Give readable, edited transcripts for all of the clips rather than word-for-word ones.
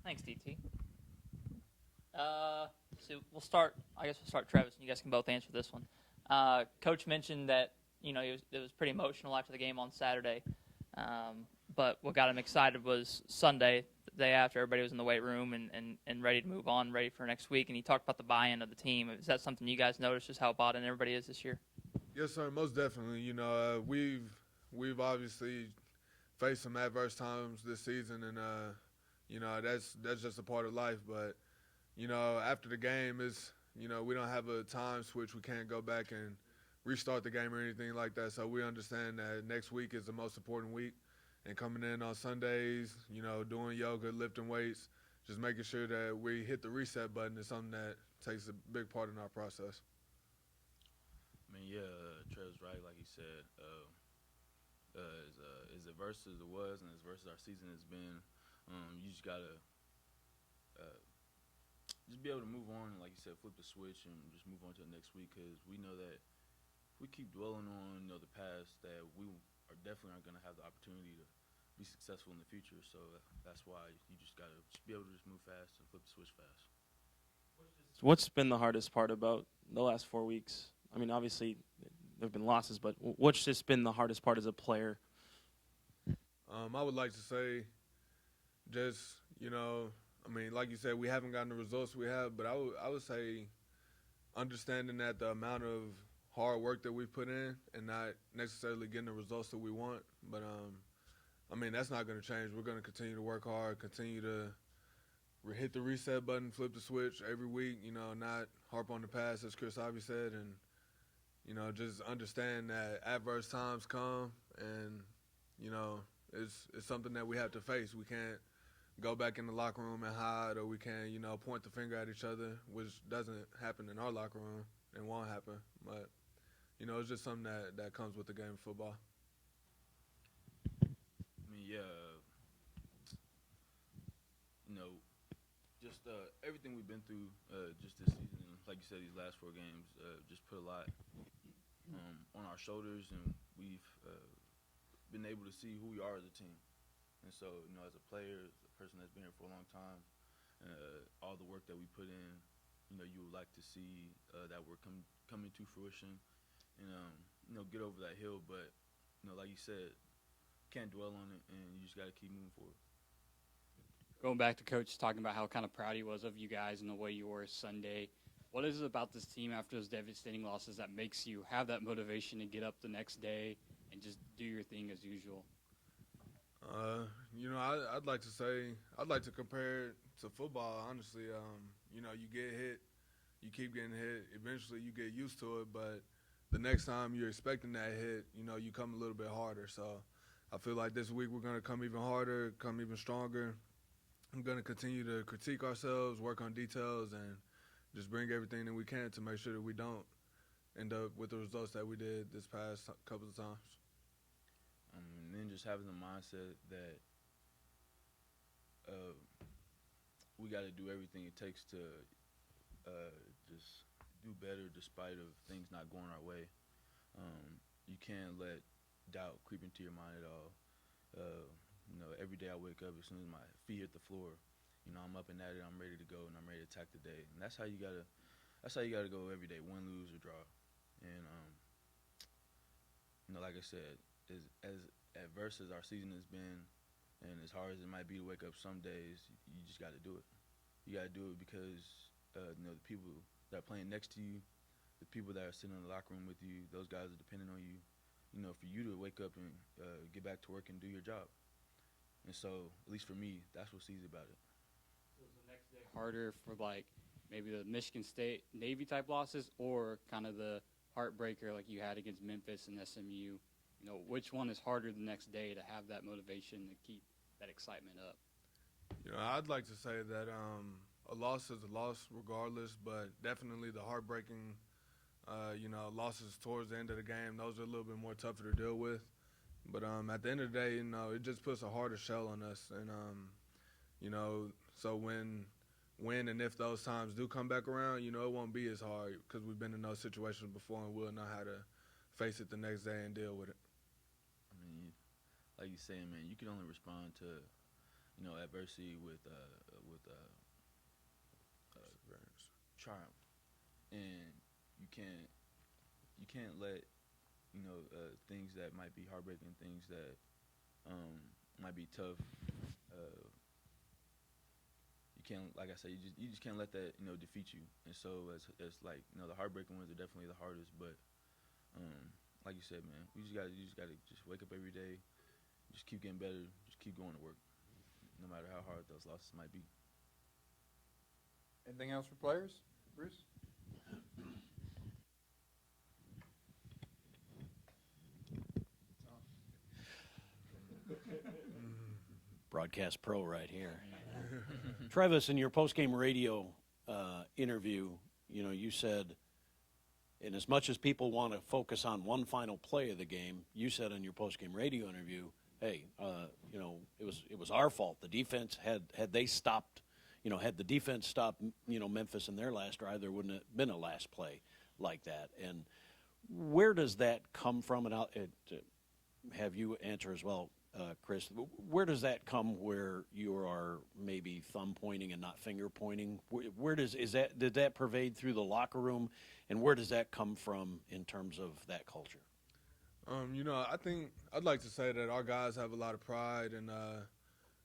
Thanks, DT. So we'll start. I guess we'll start Trevis, and you guys can both answer this one. Coach mentioned that it was pretty emotional after the game on Saturday, but what got him excited was Sunday, the day after. Everybody was in the weight room and ready to move on, ready for next week. And he talked about the buy-in of the team. Is that something you guys noticed, just how bought in everybody is this year? Yes, sir. Most definitely. We've obviously faced some adverse times this season, and that's just a part of life. But after the game, we don't have a time switch. We can't go back and restart the game or anything like that. So we understand that next week is the most important week, and coming in on Sundays, doing yoga, lifting weights, just making sure that we hit the reset button is something that takes a big part in our process. I mean, yeah, Trev's right. Like he said, as adverse as it was, and as adverse as our season has been, you just gotta just be able to move on. And like you said, flip the switch and just move on to the next week. Because we know that if we keep dwelling on the past, that we are definitely aren't gonna have the opportunity to be successful in the future. So that's why you just gotta just be able to just move fast and flip the switch fast. What's been the hardest part about the last 4 weeks? I mean, obviously, there have been losses, but what's just been the hardest part as a player? I would like to say just, like you said, we haven't gotten the results we have, but I would say understanding that the amount of hard work that we put in and not necessarily getting the results that we want. But, that's not going to change. We're going to continue to work hard, continue to hit the reset button, flip the switch every week, not harp on the past, as Chris Ivy said, and just understand that adverse times come, and it's something that we have to face. We can't go back in the locker room and hide, or we can't point the finger at each other, which doesn't happen in our locker room and won't happen. But it's just something that comes with the game of football. I mean, yeah, just everything we've been through just this season, like you said, these last 4 games, just put a lot on our shoulders, and we've been able to see who we are as a team. And so, as a player, as a person that's been here for a long time, all the work that we put in, you would like to see that work coming to fruition, and get over that hill. But like you said, can't dwell on it, and you just got to keep moving forward. Going back to Coach talking about how kind of proud he was of you guys and the way you were Sunday, what is it about this team after those devastating losses that makes you have that motivation to get up the next day and just do your thing as usual? I'd like to say, I'd like to compare it to football, honestly. You get hit, you keep getting hit. Eventually you get used to it, but the next time you're expecting that hit, you come a little bit harder. So I feel like this week we're going to come even harder, come even stronger. I'm going to continue to critique ourselves, work on details, and just bring everything that we can to make sure that we don't end up with the results that we did this past couple of times. And then just having the mindset that we got to do everything it takes to just do better despite of things not going our way. You can't let doubt creep into your mind at all. Every day I wake up, as soon as my feet hit the floor, I'm up and at it. I'm ready to go, and I'm ready to attack the day. And that's how you gotta go every day, win, lose, or draw. And like I said, as adverse as our season has been, and as hard as it might be to wake up some days, you just got to do it. You got to do it because the people that are playing next to you, the people that are sitting in the locker room with you, those guys are depending on you. For you to wake up and get back to work and do your job. And so, at least for me, that's what's easy about it. Was the next day harder for maybe the Michigan State Navy type losses, or kind of the heartbreaker like you had against Memphis and SMU? Which one is harder the next day to have that motivation to keep that excitement up? I'd like to say that a loss is a loss regardless, but definitely the heartbreaking, losses towards the end of the game, those are a little bit more tougher to deal with. But at the end of the day, it just puts a harder shell on us. And, so when and if those times do come back around, it won't be as hard because we've been in those situations before and we'll know how to face it the next day and deal with it. I mean, like you're saying, man, you can only respond to adversity with triumph, and you can't let things that might be heartbreaking, things that might be tough. You can't, like I said, you just can't let that defeat you. And so as like the heartbreaking ones are definitely the hardest, but like you said, man, you just gotta just wake up every day, just keep getting better, just keep going to work, no matter how hard those losses might be. Anything else for players, Bruce? Broadcast pro right here. Trevis, in your post-game radio interview, you said, and as much as people want to focus on one final play of the game, you said in your post-game radio interview, hey, it was our fault. The defense had they stopped, had the defense stopped, Memphis in their last drive, there wouldn't have been a last play like that. And where does that come from? And I'll have you answer as well, Chris. Where does that come where you are maybe thumb pointing and not finger pointing? Did that pervade through the locker room, and where does that come from in terms of that culture? I think I'd like to say that our guys have a lot of pride, and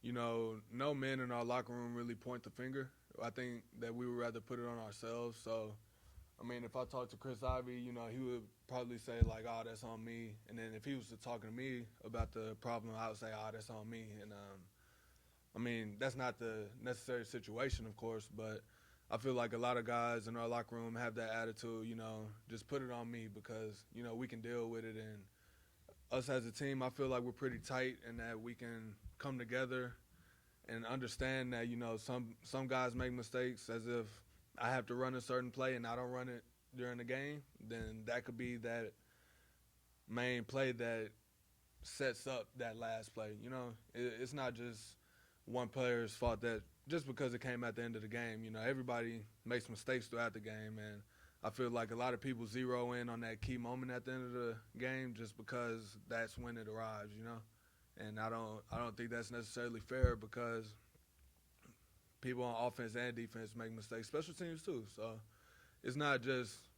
no men in our locker room really point the finger. I think that we would rather put it on ourselves. So, I mean, if I talk to Chris Ivey, he would probably say, like, oh, that's on me. And then if he was talking to me about the problem, I would say, oh, that's on me. And, I mean, that's not the necessary situation, of course, but I feel like a lot of guys in our locker room have that attitude, just put it on me because, we can deal with it. And us as a team, I feel like we're pretty tight and that we can come together and understand that, some guys make mistakes, as if I have to run a certain play and I don't run it during the game, then that could be that main play that sets up that last play. It's not just one player's fault that just because it came at the end of the game. Everybody makes mistakes throughout the game, and I feel like a lot of people zero in on that key moment at the end of the game just because that's when it arrives. And I don't think that's necessarily fair because people on offense and defense make mistakes. Special teams too. So it's not just,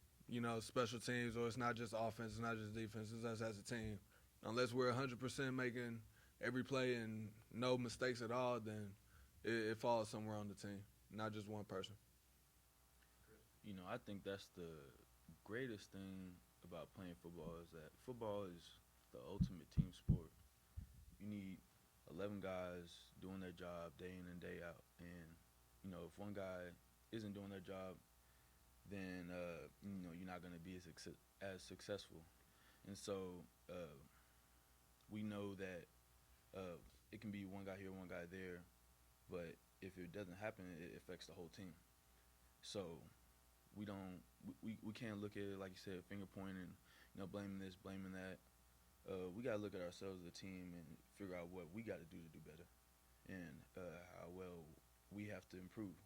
special teams, or it's not just offense, it's not just defense. It's us as a team. Unless we're 100% making every play and no mistakes at all, then it falls somewhere on the team, not just one person. I think that's the greatest thing about playing football is that football is the ultimate team sport. You need 11 guys doing their job day in and day out. And, if one guy isn't doing their job, then, you're not going to be as successful. And so we know that it can be one guy here, one guy there, but if it doesn't happen, it affects the whole team. So we can't look at it, like you said, finger pointing, blaming this, blaming that. We got to look at ourselves as a team and figure out what we got to do better and how well we have to improve.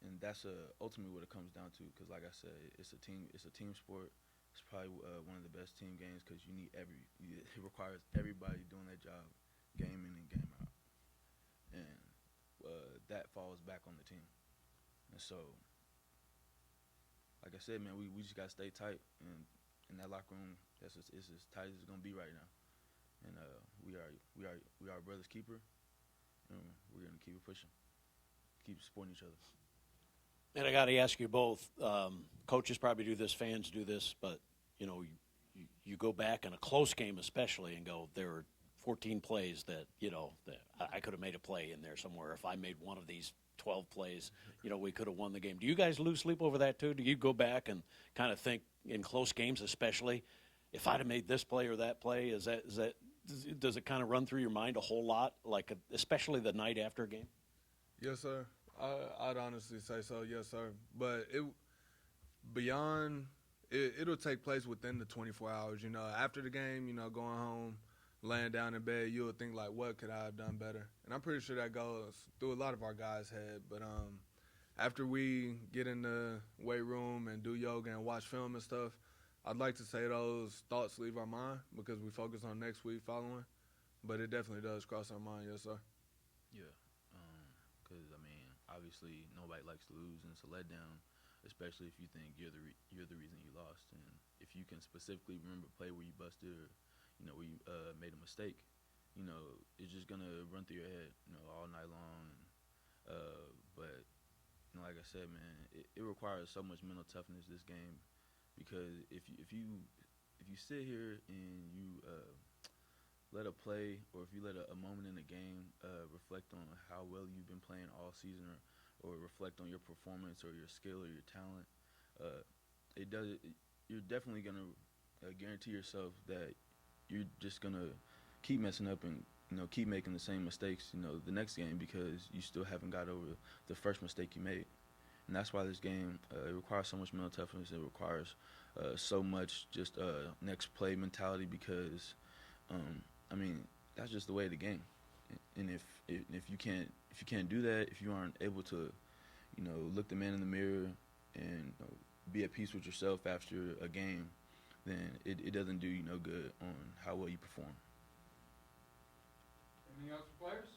And that's ultimately what it comes down to because, like I said, it's a team sport. It's probably one of the best team games because it requires everybody doing their job game in and game out. And that falls back on the team. And so, like I said, man, we just got to stay tight. And in that locker room, it's as tight as it's going to be right now. And we are brother's keeper, and we're going to keep it pushing, keep supporting each other. And I got to ask you both, coaches probably do this, fans do this, but, you go back in a close game especially and go, there were 14 plays that I could have made a play in there somewhere. If I made one of these 12 plays, we could have won the game. Do you guys lose sleep over that too? Do you go back and kind of think in close games especially, if I'd have made this play or that play, does it kind of run through your mind a whole lot, especially the night after a game? Yes, sir. I'd honestly say so, yes, sir. But it'll take place within the 24 hours. After the game, going home, laying down in bed, you'll think like, what could I have done better? And I'm pretty sure that goes through a lot of our guys' head. But after we get in the weight room and do yoga and watch film and stuff, I'd like to say those thoughts leave our mind because we focus on next week following. But it definitely does cross our mind, yes, sir. Yeah, because I mean, obviously nobody likes to lose, and it's a letdown, especially if you think you're the reason you lost. And if you can specifically remember a play where you busted or where you made a mistake, it's just gonna run through your head, all night long. But like I said, man, it requires so much mental toughness this game, because if you sit here and you let a play, or if you let a moment in the game reflect on how well you've been playing all season, or reflect on your performance or your skill or your talent, you're definitely gonna guarantee yourself that you're just gonna keep messing up and keep making the same mistakes the next game, because you still haven't got over the first mistake you made. And that's why this game it requires so much mental toughness. It requires so much just next play mentality, because I mean, that's just the way of the game. And if you can't do that, if you aren't able to look the man in the mirror and be at peace with yourself after a game, then it doesn't do you no good on how well you perform. Anything else for players?